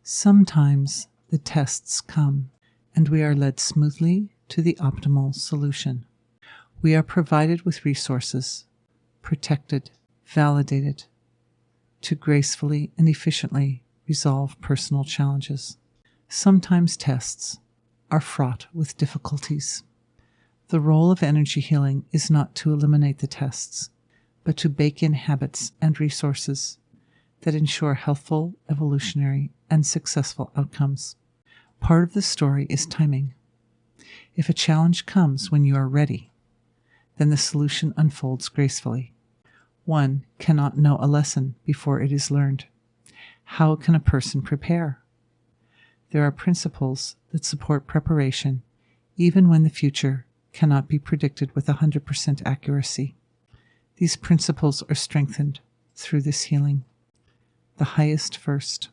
Sometimes the tests come, and we are led smoothly to the optimal solution. We are provided with resources, protected, validated, to gracefully and efficiently resolve personal challenges. Sometimes tests are fraught with difficulties. The role of energy healing is not to eliminate the tests, but to bake in habits and resources that ensure healthful, evolutionary, and successful outcomes. Part of the story is timing. If a challenge comes when you are ready, then the solution unfolds gracefully. One cannot know a lesson before it is learned. How can a person prepare? There are principles that support preparation, even when the future cannot be predicted with 100% accuracy. These principles are strengthened through this healing. The highest first.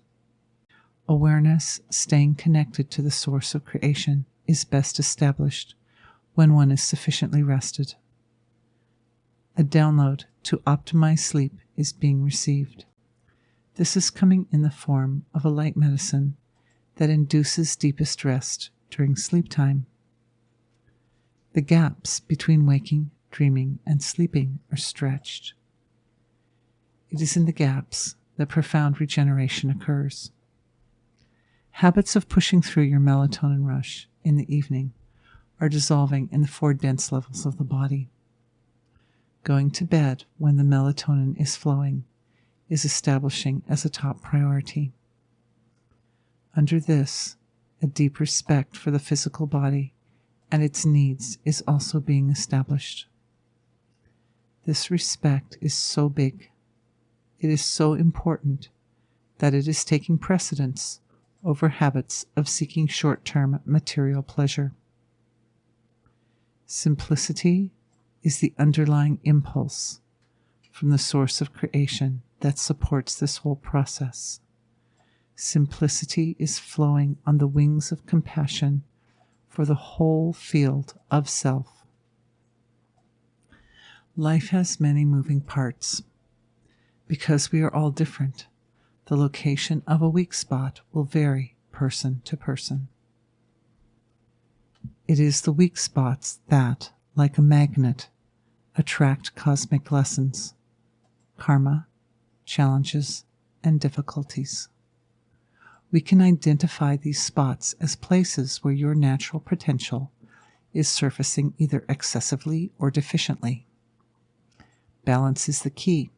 Awareness, staying connected to the source of creation, is best established when one is sufficiently rested. A download to optimize sleep is being received. This is coming in the form of a light medicine that induces deepest rest during sleep time. The gaps between waking, dreaming, and sleeping are stretched. It is in the gaps that profound regeneration occurs. Habits of pushing through your melatonin rush in the evening are dissolving in the 4 dense levels of the body. Going to bed when the melatonin is flowing is establishing as a top priority. Under this, a deep respect for the physical body and its needs is also being established. This respect is so big, it is so important that it is taking precedence over habits of seeking short-term material pleasure. Simplicity is the underlying impulse from the source of creation that supports this whole process. Simplicity is flowing on the wings of compassion for the whole field of self. Life has many moving parts. Because we are all different, the location of a weak spot will vary person to person. It is the weak spots that, like a magnet, attract cosmic lessons, karma, challenges, and difficulties. We can identify these spots as places where your natural potential is surfacing either excessively or deficiently. Balance is the key.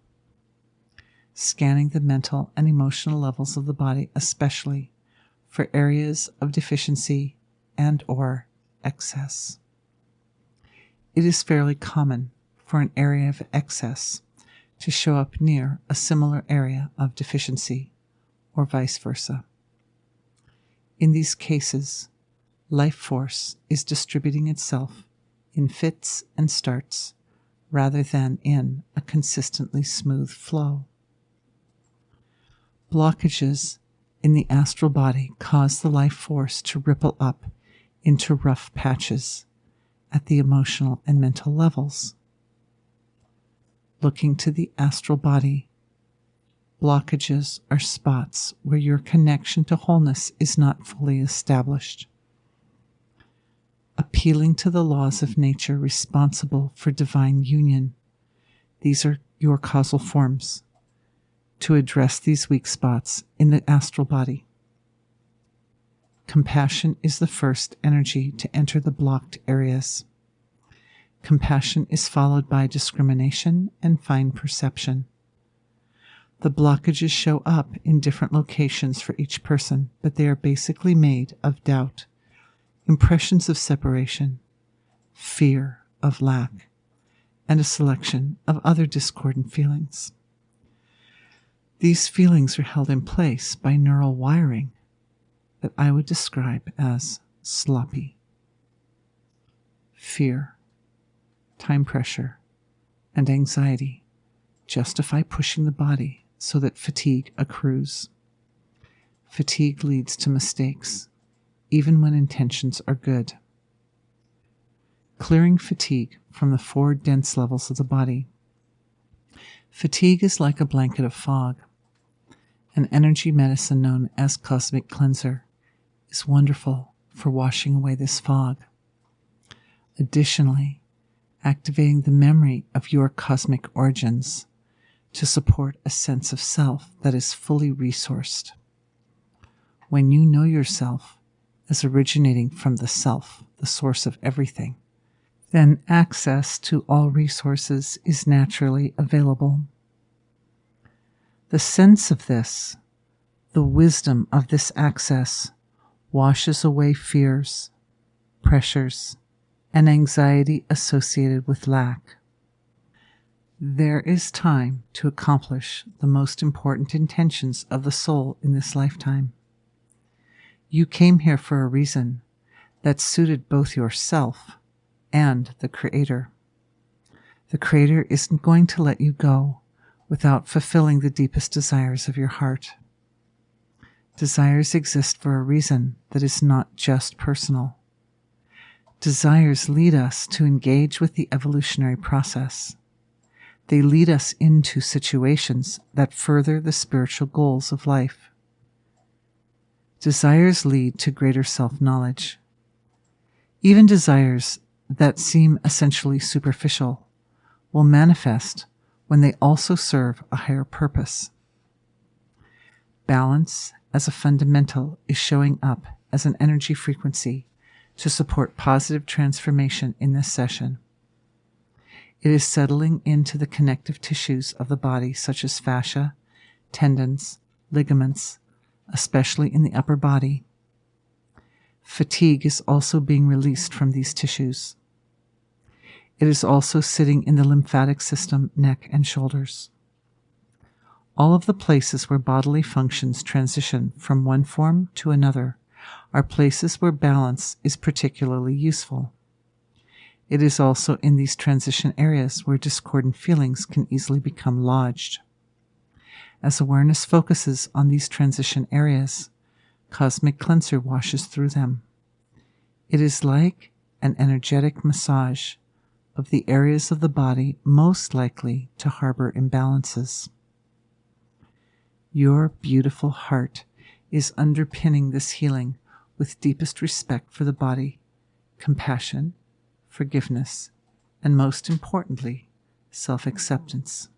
Scanning the mental and emotional levels of the body, especially for areas of deficiency and/or excess. It is fairly common for an area of excess to show up near a similar area of deficiency, or vice versa. In these cases, life force is distributing itself in fits and starts rather than in a consistently smooth flow. Blockages in the astral body cause the life force to ripple up into rough patches at the emotional and mental levels. Looking to the astral body, blockages are spots where your connection to wholeness is not fully established. Appealing to the laws of nature responsible for divine union, these are your causal forms, to address these weak spots in the astral body. Compassion is the first energy to enter the blocked areas. Compassion is followed by discrimination and fine perception. The blockages show up in different locations for each person, but they are basically made of doubt, impressions of separation, fear of lack, and a selection of other discordant feelings. These feelings are held in place by neural wiring that I would describe as sloppy. Fear, time pressure, and anxiety justify pushing the body so that fatigue accrues. Fatigue leads to mistakes, even when intentions are good. Clearing fatigue from the 4 dense levels of the body. Fatigue is like a blanket of fog. An energy medicine known as cosmic cleanser is wonderful for washing away this fog. Additionally, activating the memory of your cosmic origins to support a sense of self that is fully resourced. When you know yourself as originating from the self, the source of everything, then access to all resources is naturally available. The sense of this, the wisdom of this access, washes away fears, pressures, and anxiety associated with lack. There is time to accomplish the most important intentions of the soul in this lifetime. You came here for a reason that suited both yourself and the Creator. The Creator isn't going to let you go without fulfilling the deepest desires of your heart. Desires exist for a reason that is not just personal. Desires lead us to engage with the evolutionary process. They lead us into situations that further the spiritual goals of life. Desires lead to greater self-knowledge. Even desires that seem essentially superficial will manifest when they also serve a higher purpose. Balance as a fundamental is showing up as an energy frequency to support positive transformation in this session. It is settling into the connective tissues of the body, such as fascia, tendons, ligaments, especially in the upper body. Fatigue is also being released from these tissues. It is also sitting in the lymphatic system, neck, and shoulders. All of the places where bodily functions transition from one form to another are places where balance is particularly useful. It is also in these transition areas where discordant feelings can easily become lodged. As awareness focuses on these transition areas, Cosmic Cleanser washes through them. It is like an energetic massage of the areas of the body most likely to harbor imbalances. Your beautiful heart is underpinning this healing with deepest respect for the body, compassion, forgiveness, and most importantly, self-acceptance.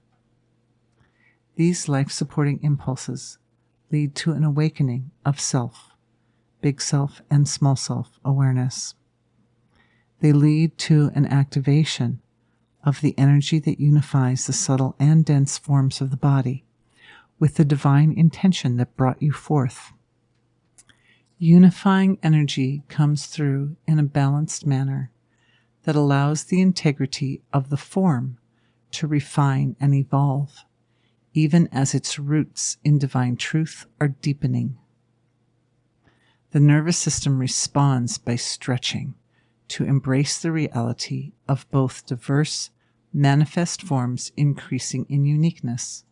These life-supporting impulses lead to an awakening of self, big self and small self awareness. They lead to an activation of the energy that unifies the subtle and dense forms of the body with the divine intention that brought you forth. Unifying energy comes through in a balanced manner that allows the integrity of the form to refine and evolve, even as its roots in divine truth are deepening. The nervous system responds by stretching to embrace the reality of both diverse, manifest forms increasing in uniqueness,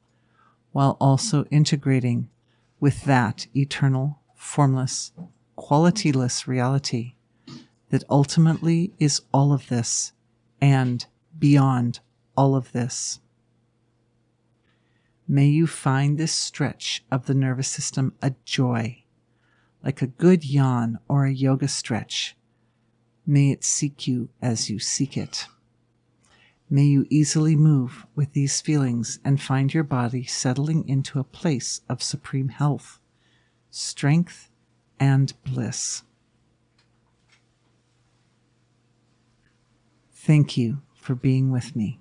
while also integrating with that eternal, formless, qualityless reality that ultimately is all of this and beyond all of this. May you find this stretch of the nervous system a joy, like a good yawn or a yoga stretch. May it seek you as you seek it. May you easily move with these feelings and find your body settling into a place of supreme health, strength, and bliss. Thank you for being with me.